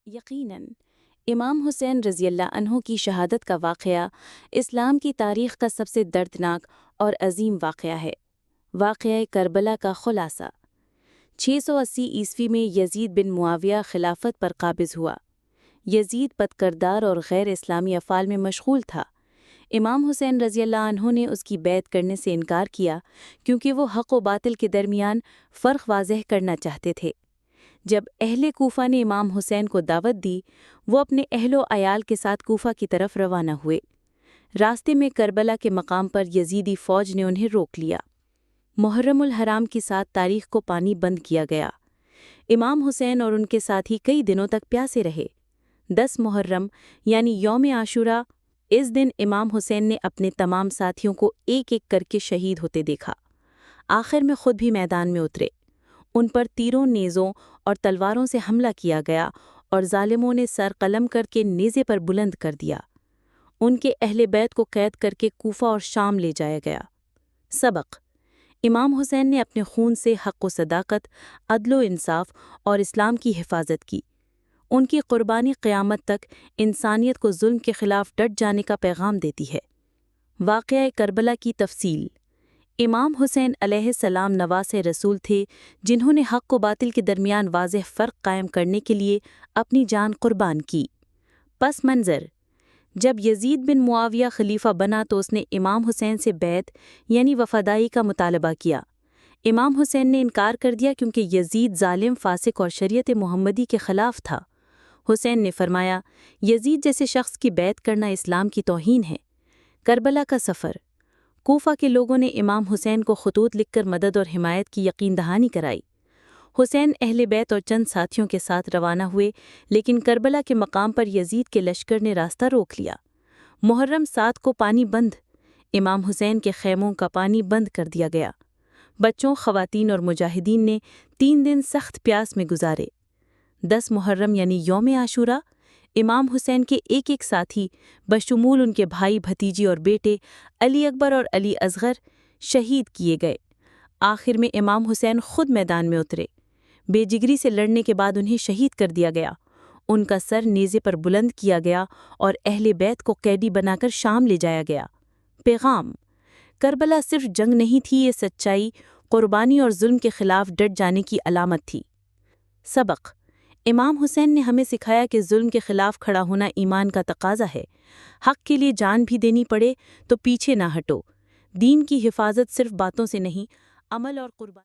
یقیناً امام حسین رضی اللہ عنہ کی شہادت کا واقعہ اسلام کی تاریخ کا سب سے دردناک اور عظیم واقعہ ہے۔ واقعہ کربلا کا خلاصہ 680 میں یزید بن معاویہ خلافت پر قابض ہوا۔ یزید بد کردار اور غیر اسلامی افعال میں مشغول تھا۔ امام حسین رضی اللہ عنہ نے اس کی بیعت کرنے سے انکار کیا کیونکہ وہ حق و باطل کے درمیان فرق واضح کرنا چاہتے تھے۔ جب اہل کوفہ نے امام حسین کو دعوت دی، وہ اپنے اہل و عیال کے ساتھ کوفہ کی طرف روانہ ہوئے۔ راستے میں کربلا کے مقام پر یزیدی فوج نے انہیں روک لیا۔ محرم الحرام کی 7 تاریخ کو پانی بند کیا گیا۔ امام حسین اور ان کے ساتھی کئی دنوں تک پیاسے رہے۔ 10 محرم یعنی یوم عاشوراء، اس دن امام حسین نے اپنے تمام ساتھیوں کو ایک ایک کر کے شہید ہوتے دیکھا۔ آخر میں خود بھی میدان میں اترے۔ ان پر تیروں، نیزوں اور تلواروں سے حملہ کیا گیا اور ظالموں نے سر قلم کر کے نیزے پر بلند کر دیا۔ ان کے اہل بیت کو قید کر کے کوفہ اور شام لے جایا گیا۔ سبق: امام حسین نے اپنے خون سے حق و صداقت، عدل و انصاف اور اسلام کی حفاظت کی۔ ان کی قربانی قیامت تک انسانیت کو ظلم کے خلاف ڈٹ جانے کا پیغام دیتی ہے۔ واقعہ کربلا کی تفصیل: امام حسین علیہ السلام نواسۂ رسول تھے جنہوں نے حق و باطل کے درمیان واضح فرق قائم کرنے کے لیے اپنی جان قربان کی۔ پس منظر: جب یزید بن معاویہ خلیفہ بنا تو اس نے امام حسین سے بیعت یعنی وفاداری کا مطالبہ کیا۔ امام حسین نے انکار کر دیا کیونکہ یزید ظالم، فاسق اور شریعت محمدی کے خلاف تھا۔ حسین نے فرمایا، یزید جیسے شخص کی بیعت کرنا اسلام کی توہین ہے۔ کربلا کا سفر: کوفہ کے لوگوں نے امام حسین کو خطوط لکھ کر مدد اور حمایت کی یقین دہانی کرائی۔ حسین اہل بیت اور چند ساتھیوں کے ساتھ روانہ ہوئے، لیکن کربلا کے مقام پر یزید کے لشکر نے راستہ روک لیا۔ محرم 7 کو پانی بند، امام حسین کے خیموں کا پانی بند کر دیا گیا۔ بچوں، خواتین اور مجاہدین نے 3 دن سخت پیاس میں گزارے۔ 10 محرم یعنی یوم عاشوراء، امام حسین کے ایک ایک ساتھی بشمول ان کے بھائی، بھتیجی اور بیٹے علی اکبر اور علی اصغر شہید کیے گئے۔ آخر میں امام حسین خود میدان میں اترے۔ بے جگری سے لڑنے کے بعد انہیں شہید کر دیا گیا۔ ان کا سر نیزے پر بلند کیا گیا اور اہل بیت کو قیدی بنا کر شام لے جایا گیا۔ پیغام: کربلا صرف جنگ نہیں تھی، یہ سچائی، قربانی اور ظلم کے خلاف ڈٹ جانے کی علامت تھی۔ سبق: امام حسین نے ہمیں سکھایا کہ ظلم کے خلاف کھڑا ہونا ایمان کا تقاضا ہے۔ حق کے لیے جان بھی دینی پڑے تو پیچھے نہ ہٹو۔ دین کی حفاظت صرف باتوں سے نہیں، عمل اور قربانی